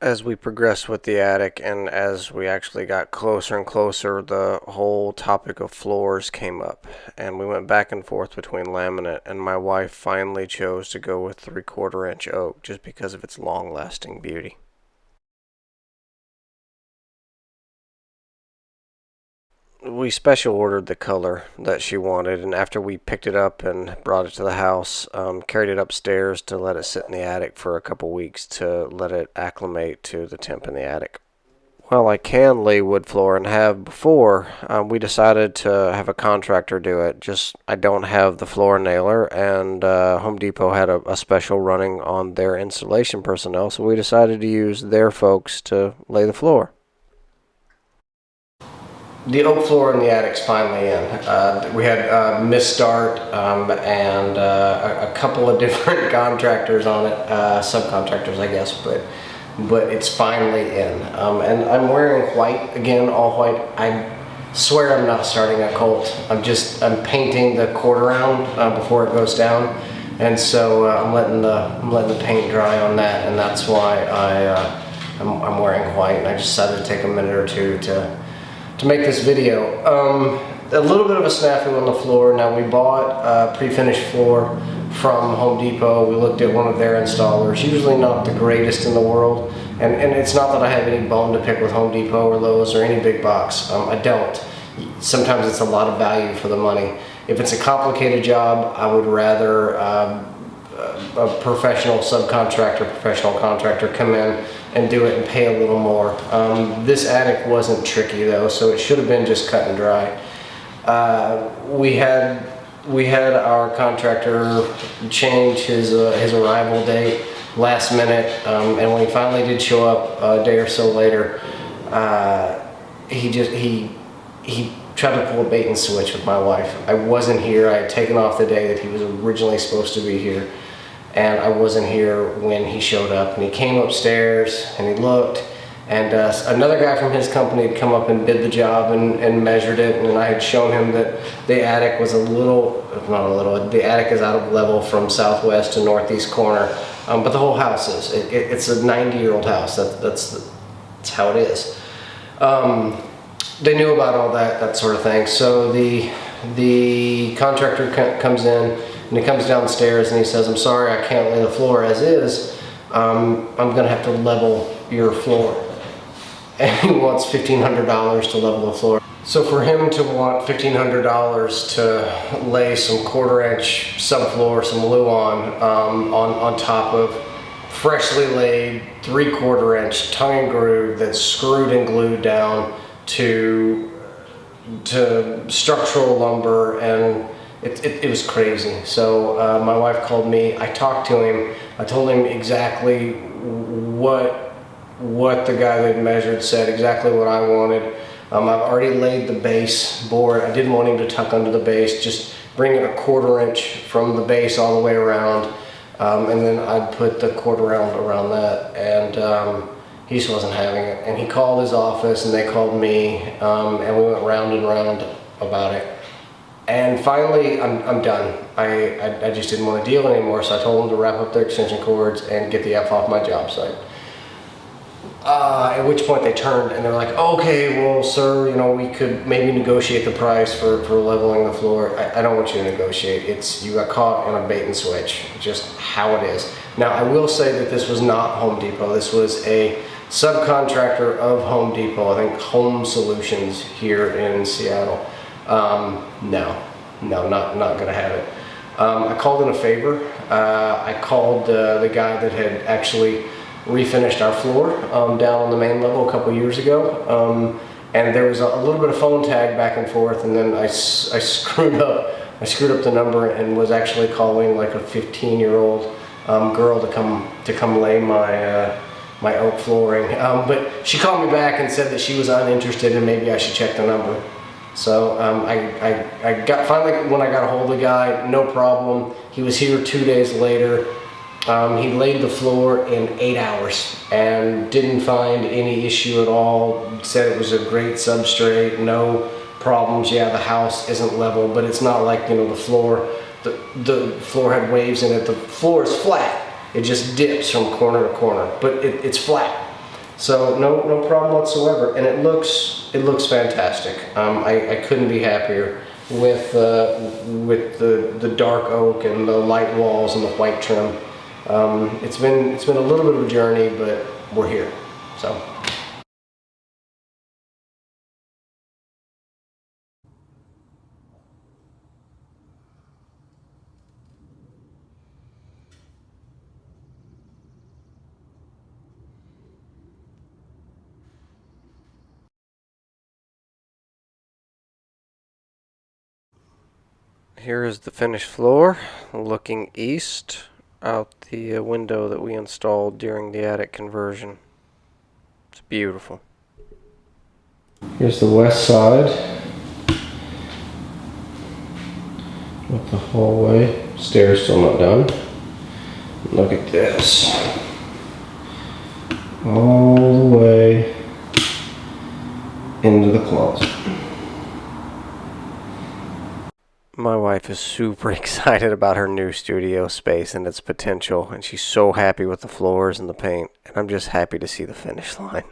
As we progressed with the attic and as we actually got closer and closer, the whole topic of floors came up, and we went back and forth between laminate, and my wife finally chose to go with 3/4 inch oak just because of its long-lasting beauty. We special ordered the color that she wanted, and after we picked it up and brought it to the house, carried it upstairs to let it sit in the attic for a couple weeks to let it acclimate to the temp in the attic. Well, I can lay wood floor and have before. We decided to have a contractor do it. Just I don't have the floor nailer, and Home Depot had a special running on their installation personnel, so we decided to use their folks to lay the floor. The oak floor in the attic's finally in. We had a misstart and a couple of different contractors on it, subcontractors, I guess, but it's finally in. And I'm wearing white again, all white. I swear I'm not starting a cult. I'm painting the quarter round before it goes down, and so I'm letting the paint dry on that, and that's why I'm wearing white. And I just decided to take a minute or two to make this video. A little bit of a snafu on the floor. Now, we bought a pre-finished floor from Home Depot. We looked at one of their installers, usually not the greatest in the world, and it's not that I have any bone to pick with Home Depot or Lowe's or any big box. I don't. Sometimes it's a lot of value for the money. If it's a complicated job, I would rather a professional subcontractor, professional contractor come in and do it and pay a little more. This attic wasn't tricky though, so it should have been just cut and dry. We had our contractor change his arrival date last minute, and when he finally did show up a day or so later, he tried to pull a bait and switch with my wife. I wasn't here. I had taken off the day that he was originally supposed to be here, and I wasn't here when he showed up. And he came upstairs and he looked, and another guy from his company had come up and did the job and measured it, and I had shown him that the attic was the attic is out of level from southwest to northeast corner, but the whole house is. It's a 90-year-old house. That's how it is. They knew about all that sort of thing. So the contractor comes in, and he comes downstairs and he says, "I'm sorry, I can't lay the floor as is. I'm gonna have to level your floor." And he wants $1,500 to level the floor. So for him to want $1,500 to lay some 1/4 inch subfloor, some Luan on top of freshly laid 3/4 inch tongue and groove that's screwed and glued down to structural lumber, and it was crazy. So my wife called me. I talked to him. I told him exactly what the guy that measured said, exactly what I wanted. I've already laid the base board. I didn't want him to tuck under the base, just bring it 1/4 inch from the base all the way around, and then I'd put the quarter round around that, and he just wasn't having it. And he called his office, and they called me, and we went round and round about it. And finally, I'm done. I just didn't want to deal anymore, so I told them to wrap up their extension cords and get the F off my job site. At which point they turned and they're like, "Okay, well, sir, we could maybe negotiate the price for leveling the floor." I don't want you to negotiate. You got caught in a bait and switch, just how it is. Now, I will say that this was not Home Depot. This was a subcontractor of Home Depot, I think Home Solutions here in Seattle. No, not gonna have it. I called in a favor. I called the guy that had actually refinished our floor down on the main level a couple years ago, and there was a little bit of phone tag back and forth, and then I screwed up the number and was actually calling like a 15-year-old girl to come lay my oak flooring, but she called me back and said that she was uninterested and maybe I should check the number. So I got finally, when I got a hold of the guy, no problem. He was here 2 days later. He laid the floor in 8 hours and didn't find any issue at all. Said it was a great substrate, no problems. Yeah, the house isn't level, but it's not like, the floor had waves in it. The floor is flat. It just dips from corner to corner, but it's flat. So no problem whatsoever, and it looks fantastic. I couldn't be happier with the dark oak and the light walls and the white trim. It's been a little bit of a journey, but we're here. So. Here is the finished floor looking east out the window that we installed during the attic conversion. It's beautiful. Here's the west side with the hallway. Stairs still not done. Look at this. All the way into the closet. My wife is super excited about her new studio space and its potential, and she's so happy with the floors and the paint, and I'm just happy to see the finish line.